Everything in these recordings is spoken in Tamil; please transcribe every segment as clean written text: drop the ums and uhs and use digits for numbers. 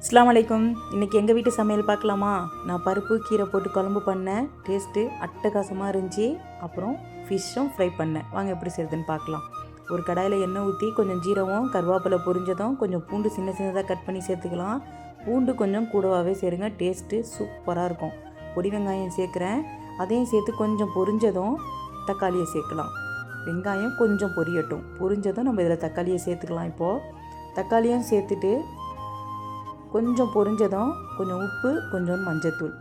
அஸ்ஸலாமு அலைக்கும். இன்றைக்கி எங்கள் வீட்டு சமையல் பார்க்கலாமா? நான் பருப்பு கீரை போட்டு குழம்பு பண்ணேன். டேஸ்ட்டு அட்டகாசமாக இருந்துச்சு. அப்புறம் ஃபிஷ்ஷும் ஃப்ரை பண்ணேன். வாங்க எப்படி செய்யுதுன்னு பார்க்கலாம். ஒரு கடாயில் எண்ணெய் ஊற்றி கொஞ்சம் ஜீரகம் கருவேப்பிலை பொரிஞ்சதும் கொஞ்சம் பூண்டு சின்ன சின்னதாக கட் பண்ணி சேர்த்துக்கலாம். பூண்டு கொஞ்சம் கூடவாகவே சேருங்க, டேஸ்ட்டு சூப்பராக இருக்கும். பொடி வெங்காயம் சேர்க்குறேன். அதையும் சேர்த்து கொஞ்சம் பொரிஞ்சதும் தக்காளியை சேர்க்கலாம். வெங்காயம் கொஞ்சம் பொரியட்டும். பொரிஞ்சதும் நம்ம இதில் தக்காளியை சேர்த்துக்கலாம். இப்போது தக்காளியும் சேர்த்துட்டு கொஞ்சம் பொரிஞ்சதும் கொஞ்சம் உப்பு, கொஞ்சம் மஞ்சத்தூள்.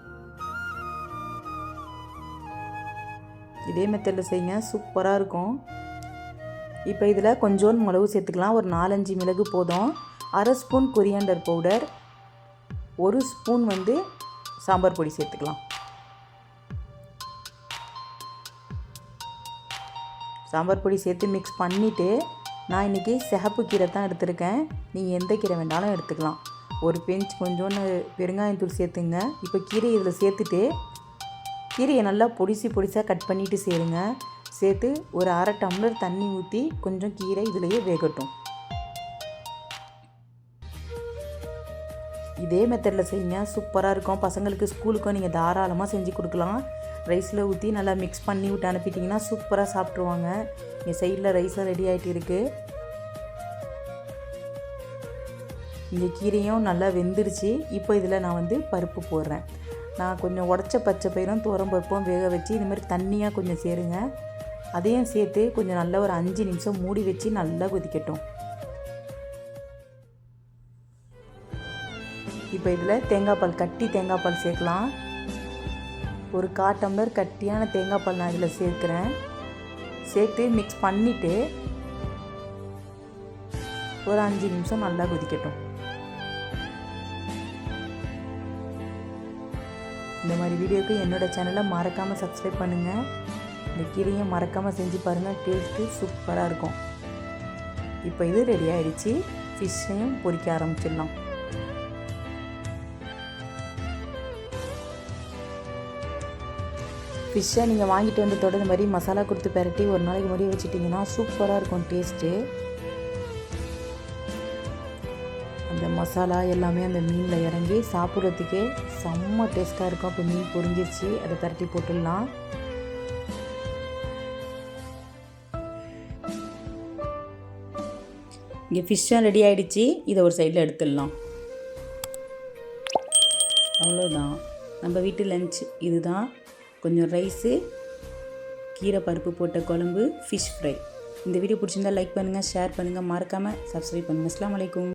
இதே மெத்தடில் செய்யுங்க, சூப்பராக இருக்கும். இப்போ இதில் கொஞ்சோண்டு மிளகு சேர்த்துக்கலாம். ஒரு 4-5 மிளகு போதும். 1/2 spoon coriander powder, 1 spoon sambar பொடி சேர்த்துக்கலாம். சாம்பார் பொடி சேர்த்து மிக்ஸ் பண்ணிவிட்டு, நான் இன்றைக்கி சிகப்பு கீரை தான் எடுத்திருக்கேன். நீங்கள் எந்த கீரை வேண்டாலும் எடுத்துக்கலாம். ஒரு பிஞ்ச் கொஞ்சோன்னு பெருங்காயத்தூள் சேர்த்துங்க. இப்போ கீரை இதில் சேர்த்துட்டு கீரையை நல்லா பொடிசாக கட் பண்ணிவிட்டு சேருங்க. சேர்த்து ஒரு 1/2 டம்ளர் தண்ணி ஊற்றி கொஞ்சம் கீரை இதிலேயே வேகட்டும். இதே மெத்தடில் செய்யுங்க, சூப்பராக இருக்கும். பசங்களுக்கு ஸ்கூலுக்கும் நீங்கள் தாராளமாக செஞ்சு கொடுக்கலாம். ரைஸில் ஊற்றி நல்லா மிக்ஸ் பண்ணி விட்டு அனுப்பிட்டிங்கன்னா சூப்பராக சாப்பிட்ருவாங்க. இங்கே சைடில் ரைஸும் ரெடி ஆகிட்டு இருக்குது. இந்த கீரையும் நல்லா வெந்துருச்சு. இப்போ இதில் நான் பருப்பு போடுறேன். நான் கொஞ்சம் உடச்ச பச்சை பயிரும் துவரம்பருப்பும் வேக வச்சு இது மாதிரி தண்ணியாக கொஞ்சம் சேருங்க. அதையும் சேர்த்து கொஞ்சம் நல்லா ஒரு 5 நிமிஷம் மூடி வச்சு நல்லா கொதிக்கட்டும். இப்போ இதில் தேங்காய் பால், கட்டி தேங்காய் பால் சேர்க்கலாம். ஒரு 1/4 டம்ளர் கட்டியான தேங்காய் பால் நான் இதில் சேர்க்குறேன். சேர்த்து மிக்ஸ் பண்ணிவிட்டு ஒரு 5 நிமிஷம் நல்லா கொதிக்கட்டும். இந்த மாதிரி வீடியோக்கு என்னோடய சேனலை மறக்காமல் சப்ஸ்கிரைப் பண்ணுங்கள். இந்த கீரையை மறக்காமல் செஞ்சு பாருங்கள், டேஸ்ட்டு சூப்பராக இருக்கும். இப்போ இது ரெடி ஆகிடுச்சு. ஃபிஷ்ஷையும் பொரிக்க ஆரம்பிச்சிடலாம். ஃபிஷ்ஷை நீங்கள் வாங்கிட்டு வந்ததோட இந்த மாதிரி மசாலா கொடுத்து பெரட்டி ஒரு நாளைக்கு முடிய வச்சுட்டிங்கன்னா சூப்பராக இருக்கும் டேஸ்ட்டு. அந்த மசாலா எல்லாமே அந்த மீனில் இறங்கி சாப்பிட்றதுக்கே செம்ம டேஸ்ட்டாக இருக்கும். அப்போ மீன் பொரிஞ்சிருச்சு, அதை பரட்டி போட்டுடலாம். இங்கே ஃபிஷ்ஷும் ரெடி ஆகிடுச்சு. இதை ஒரு சைடில் எடுத்துடலாம். அவ்வளோதான், நம்ம வீட்டு லஞ்ச் இதுதான். கொஞ்சம் ரைஸு, கீரை பருப்பு போட்ட குழம்பு, ஃபிஷ் ஃப்ரை. இந்த வீடியோ பிடிச்சிருந்தால் லைக் பண்ணுங்கள், ஷேர் பண்ணுங்கள், மறக்காமல் சப்ஸ்கிரைப் பண்ணுங்கள். அஸ்ஸலாமு அலைக்கும்.